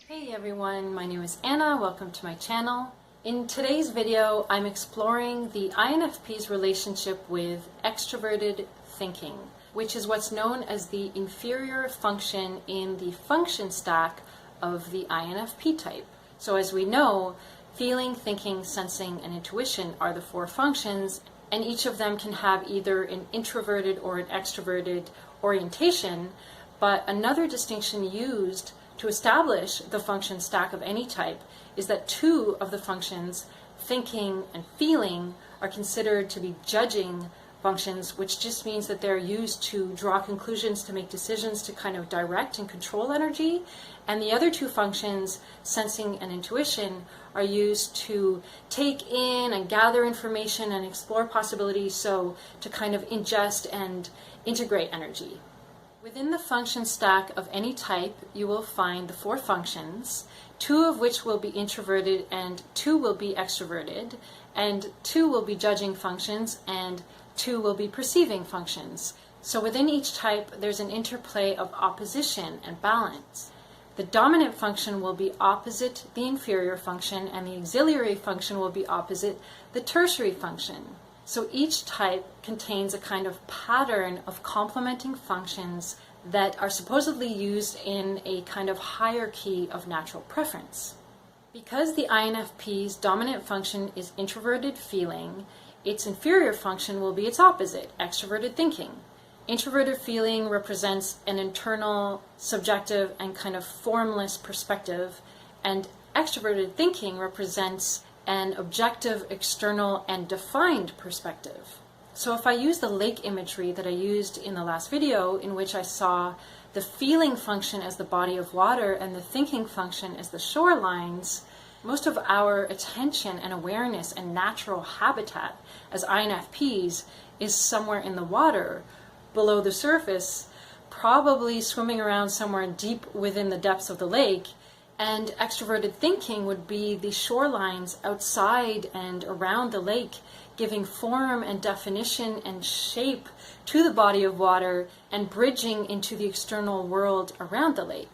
Hey everyone, my name is Anna. Welcome to my channel. In today's video, I'm exploring the INFP's relationship with extroverted thinking, which is what's known as the inferior function in the function stack of the INFP type. So as we know, feeling, thinking, sensing, and intuition are the four functions, and each of them can have either an introverted or an extroverted orientation, but another distinction used to establish the function stack of any type is that two of the functions, thinking and feeling, are considered to be judging functions, which just means that they're used to draw conclusions, to make decisions, to kind of direct and control energy. And the other two functions, sensing and intuition, are used to take in and gather information and explore possibilities, so to kind of ingest and integrate energy. Within the function stack of any type, you will find the four functions, two of which will be introverted and two will be extroverted, and two will be judging functions and two will be perceiving functions. So within each type, there's an interplay of opposition and balance. The dominant function will be opposite the inferior function, and the auxiliary function will be opposite the tertiary function. So each type contains a kind of pattern of complementing functions that are supposedly used in a kind of hierarchy of natural preference. Because the INFP's dominant function is introverted feeling, its inferior function will be its opposite, extroverted thinking. Introverted feeling represents an internal, subjective, and kind of formless perspective, and extroverted thinking represents an objective, external, and defined perspective. So if I use the lake imagery that I used in the last video, in which I saw the feeling function as the body of water and the thinking function as the shorelines, most of our attention and awareness and natural habitat as INFPs is somewhere in the water, below the surface, probably swimming around somewhere deep within the depths of the lake. And extroverted thinking would be the shorelines outside and around the lake, giving form and definition and shape to the body of water and bridging into the external world around the lake.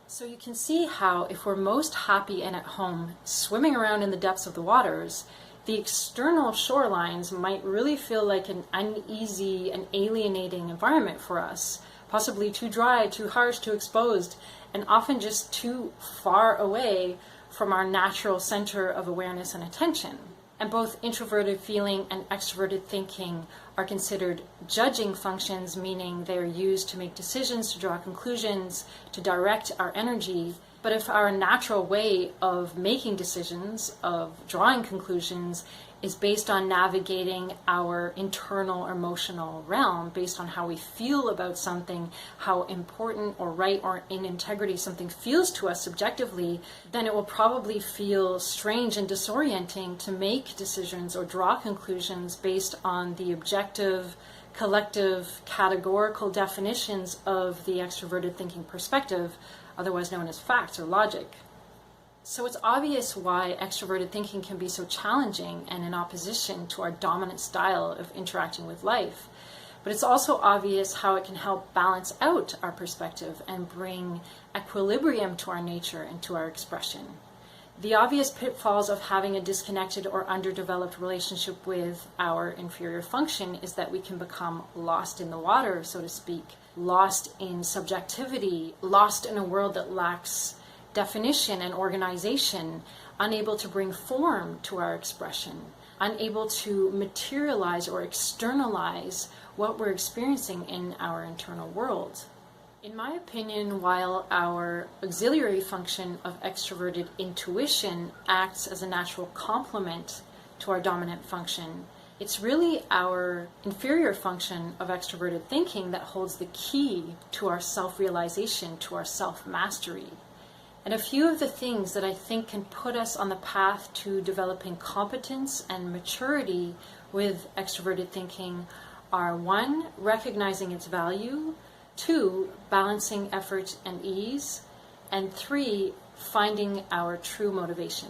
So you can see how, if we're most happy and at home swimming around in the depths of the waters, the external shorelines might really feel like an uneasy and alienating environment for us, possibly too dry, too harsh, too exposed, and often just too far away from our natural center of awareness and attention. And both introverted feeling and extroverted thinking are considered judging functions, meaning they are used to make decisions, to draw conclusions, to direct our energy. But if our natural way of making decisions, of drawing conclusions, is based on navigating our internal emotional realm, based on how we feel about something, how important or right or in integrity something feels to us subjectively, then it will probably feel strange and disorienting to make decisions or draw conclusions based on the objective, collective, categorical definitions of the extroverted thinking perspective, otherwise known as facts or logic. So it's obvious why extroverted thinking can be so challenging and in opposition to our dominant style of interacting with life. But it's also obvious how it can help balance out our perspective and bring equilibrium to our nature and to our expression. The obvious pitfalls of having a disconnected or underdeveloped relationship with our inferior function is that we can become lost in the water, so to speak, lost in subjectivity, lost in a world that lacks definition and organization, unable to bring form to our expression, unable to materialize or externalize what we're experiencing in our internal world. In my opinion, while our auxiliary function of extroverted intuition acts as a natural complement to our dominant function, it's really our inferior function of extroverted thinking that holds the key to our self-realization, to our self-mastery. And a few of the things that I think can put us on the path to developing competence and maturity with extroverted thinking are: 1, recognizing its value; 2, balancing effort and ease; and 3, finding our true motivation.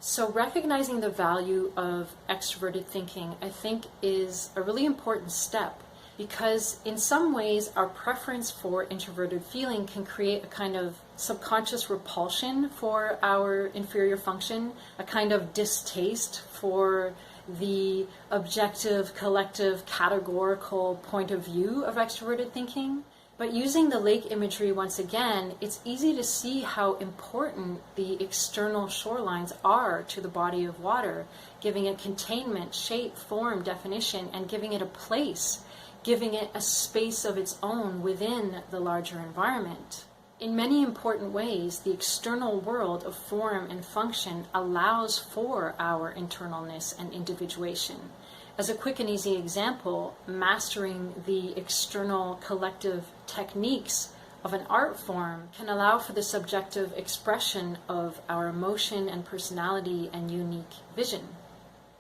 So recognizing the value of extroverted thinking, I think, is a really important step, because in some ways our preference for introverted feeling can create a kind of subconscious repulsion for our inferior function, a kind of distaste for the objective, collective, categorical point of view of extroverted thinking. But using the lake imagery once again, it's easy to see how important the external shorelines are to the body of water, giving it containment, shape, form, definition, and giving it a place, giving it a space of its own within the larger environment. In many important ways, the external world of form and function allows for our internalness and individuation. As a quick and easy example, mastering the external collective techniques of an art form can allow for the subjective expression of our emotion and personality and unique vision.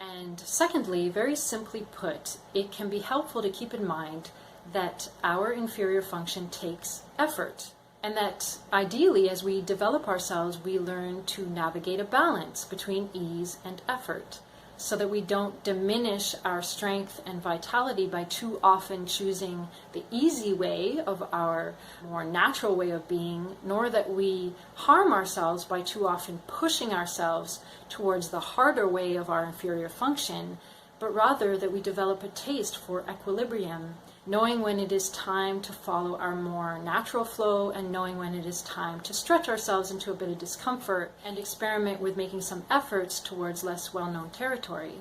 And secondly, very simply put, it can be helpful to keep in mind that our inferior function takes effort. And that ideally, as we develop ourselves, we learn to navigate a balance between ease and effort, so that we don't diminish our strength and vitality by too often choosing the easy way of our more natural way of being, nor that we harm ourselves by too often pushing ourselves towards the harder way of our inferior function, but rather that we develop a taste for equilibrium, knowing when it is time to follow our more natural flow and knowing when it is time to stretch ourselves into a bit of discomfort and experiment with making some efforts towards less well-known territory.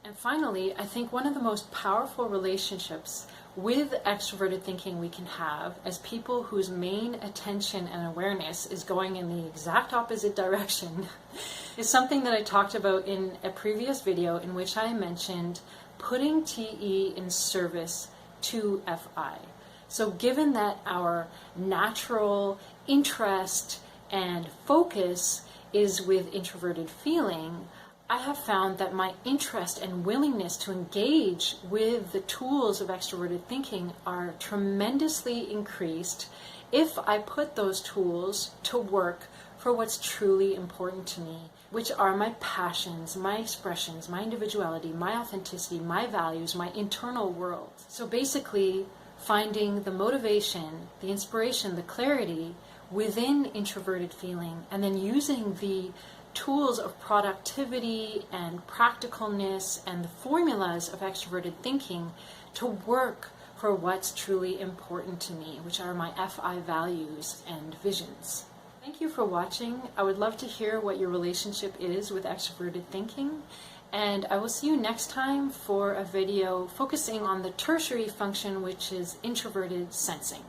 And finally, I think one of the most powerful relationships with extroverted thinking we can have as people whose main attention and awareness is going in the exact opposite direction is something that I talked about in a previous video in which I mentioned putting TE in service to FI. So given that our natural interest and focus is with introverted feeling, I have found that my interest and willingness to engage with the tools of extroverted thinking are tremendously increased if I put those tools to work for what's truly important to me, which are my passions, my expressions, my individuality, my authenticity, my values, my internal world. So basically, finding the motivation, the inspiration, the clarity within introverted feeling, and then using the tools of productivity and practicalness and the formulas of extroverted thinking to work for what's truly important to me, which are my FI values and visions. Thank you for watching. I would love to hear what your relationship is with extroverted thinking, and I will see you next time for a video focusing on the tertiary function, which is introverted sensing.